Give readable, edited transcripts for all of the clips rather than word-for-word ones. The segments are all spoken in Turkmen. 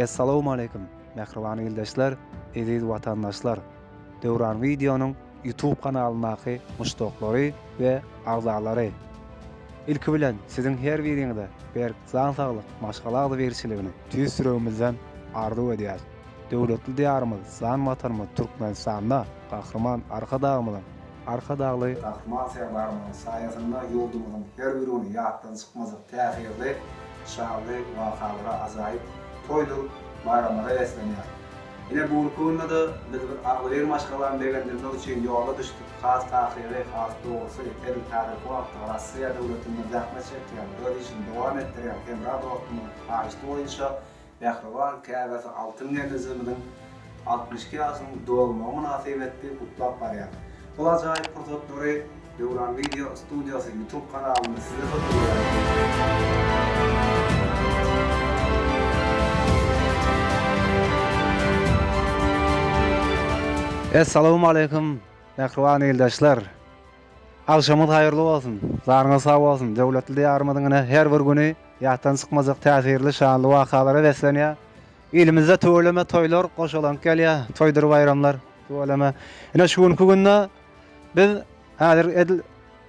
Assalamu alaykum. Mehriban ýyldaşlar, aziz watandaşlar. Döwran videonun YouTube kanalynaky muşdoklary we agzalary. İlki bilen sizin her biriňizde berk san saglyk, maşgalagly berişiligini tüz sürewimizden arzu edýär. Döwletli diýarymyz, san watanymyz Türkmenistanda gahrman arka dağlı Rahman Seybarmın sayesinde yurdumuzun her birini yattan çıkmazık tähirli, şahlı vakalara azayıp toylu bayramlara eslenýär. Yine bu ülkünde de biz bir ağır maşgalarını degendirmek için yola düştük. Has tahiri, has doğrusu, el tarihi vakti Rusya devletinin zahmet çektiğen, böyle işin devam ettiren, Kemra doğrusunun haişti olunca Behravan Kâbesi altın geniziminin 62 yaşının doğulma münasip ettiği kutlap var yani. Bu acayip prototları Döwran Video Stüdyosu YouTube kanalında size sunuyorum. Assalamu alaykum, mehriban ýyldaşlar. Agşamyz haýyrly bolsun, zaryňyz sag bolsun. Döwletli diýarymyzyň her bir güni ýatdan çykmazak täsirli şanly wakalary beslenýär. Elimizde töweleme toylar goşulan gelýär, toydur bayramlar, töweleme. Ine şu günde biz häzir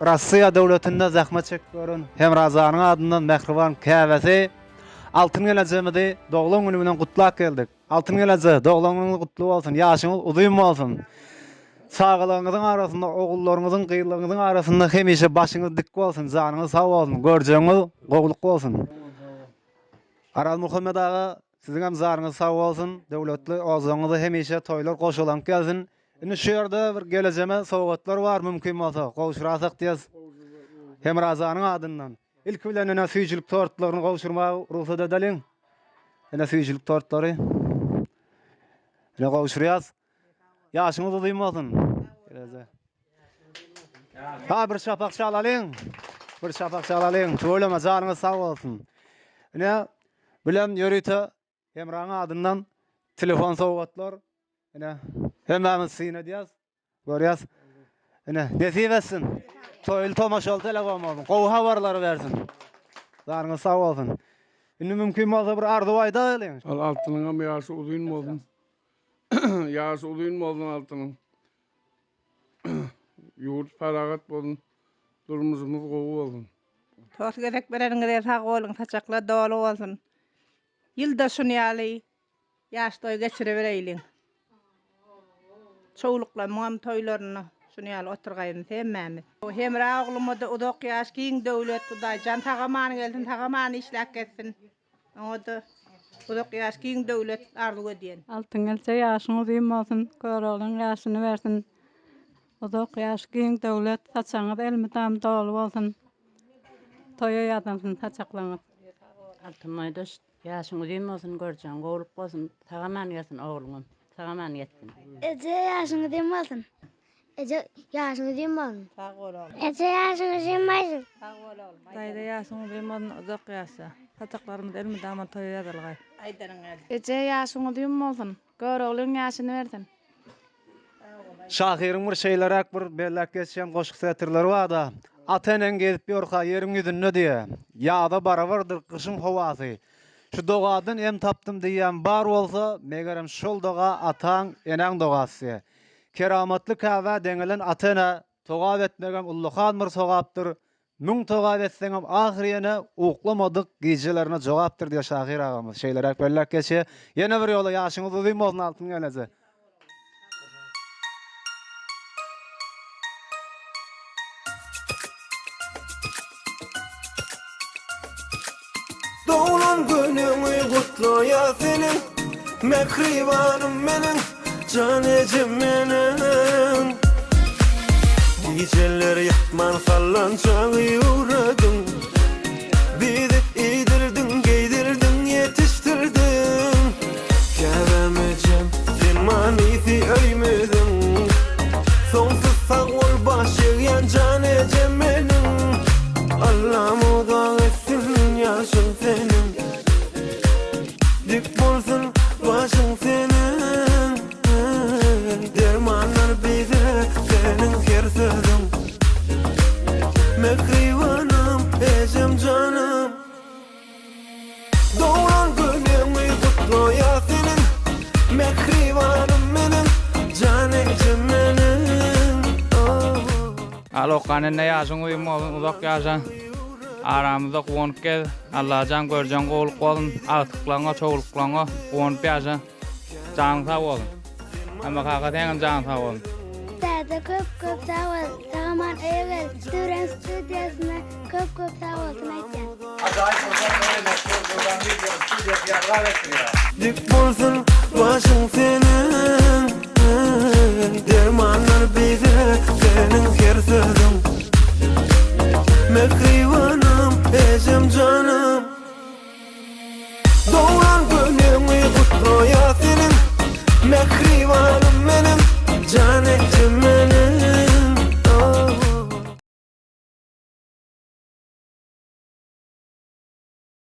Rusya döwletinde zahmet çekýän hem razanyň adyndan mehriban Kâbesi altın geleceğimizi doğulan gününden kutlak geldik. Altın geleceği doğulan günü kutlu olsun. Yaşınız uzun olsun. Sağlığınızın arasında, oğullarınızın, kıyılarınızın arasında hemişe başınız dik olsun. Canınız sağ olsun. Göreceğiniz qoğuluk olsun. Aral Muhammed ağa sizin hem canınız sağ olsun. Devletli ağzınızı hemişe toylar koşulan gelsin. Şimdi şu yerde bir geleceğime soğuklar var mümkün olsa. Koşurasak diyiz. Hem razanın adından. İlk bilen ene süýçilik tortlaryny gowşurmagy ruhsat edelim. Ene süýçilik tortlary. Ene gowşurýas. Ýaşyňyz uzun bolsun. Ha bir şapak çalalım. Bir şapak çalalım. Töweleme janyňyz sag bolsun. Ene bilen ýörüte Emraň adyndan telefon sowgatlar. Ene hemmemiz syna diýäs. Görýäs. Ene nesip etsin. Toyl tomaşal telefon bolsun. Gowy habarlary bersin. Zaryňyz sag bolsun. Indi mümkin bolsa bir arzu aýda geleň. Al altynyňa ýaşy uzun boldum. Ýaşy uzun boldum altynyň. Ýurt faragat boldum. Durmuşymyz gowy boldum. Tos gerek bereniňize sag bolun, taçakla dolu bolsun. Ýylda şunýaly ýaş toy geçirebereyliň. Çoğulukla muam toylaryny şunýaly oturgaýyn temmämiz. Hem raglymyda uzak ýaş giň döwlet Hudaýjan tagamany gelsin, tagamany işläp ketsin. Oňa uzak ýaş giň döwlet arzu edýän. Altın gelse ýaşyň uzun bolsun, görülen ýaşyny bersin. Uzak ýaş giň döwlet taçaňyz elmydam dolu bolsun. Toýa ýadansyn taçaklaňyz. Altın maýdaş ýaşyň uzun bolsun, görjäň gowlup bolsun, tagamany gelsin oğlum. Tagamany yetsin. Ece yaşını uzun bolsun. Ece yaşını uzun bolsun. Sag bolun. Ece yaşını uzun bolsun. Sag bolun. Daýda ýaşyň uzun bolsun, uzak ýaşa. Taçaklarymyz elmydama toýa ýadylgay. Aýdaryň el. Ece ýaşyň uzun bolsun, görülen ýaşyny bersin. Şahyryň bir şeýlerak bir bellek geçen goşuk setirleri var da. Atanen gelip ýorka ýeriň ýüzünde diýe. Ýa-da barabardyr kışyň howasy. Şu dogadan em tapdym diýen bar bolsa, megerem şol doga ataň eneň dogasy. Keramatly Kâbe deňelen atana togap etmegem Ulluhan mir sogapdyr. Müň togap etseňem ahirine uklamadyk gijelerine jogapdyr diýe Şahyr agamy. Şeýlerak bellek geçe. Ýene bir ýola ýaşyňyz uzun bolsun altyn gelese. Doğulan günüňi gutlaýa senin, mehribanym meniň, janejim meniň. Gijeler ýatman sallança ýüregim, bidip idirdin, geydirdin, ýetiştirdin. Käbemejim, sen manisi öýmedin, soňsuz sag bol başygan janejim meniň. Allah'ım da etsin yaşın senin, dik bolsun başın senin. Dermanlar bize senin her sözün, mehribanım, eşim canım. Doğulan günüňi kutlaýa Alokanenne yaşın uyum olun, uzak yaşan. Aramızda kuvanup gel. Allah'can görcan qoğulup olun. Artıqlaňa, çoğuluklaňa kuvanup yaşan. Canın sağ olun. Ama hakikaten canın sağ olun. Dede köp köp sağ ol. Sağman eğer Düren stüdyosuna köp köp sağ olsun aytcan. Dik bolsun başın senin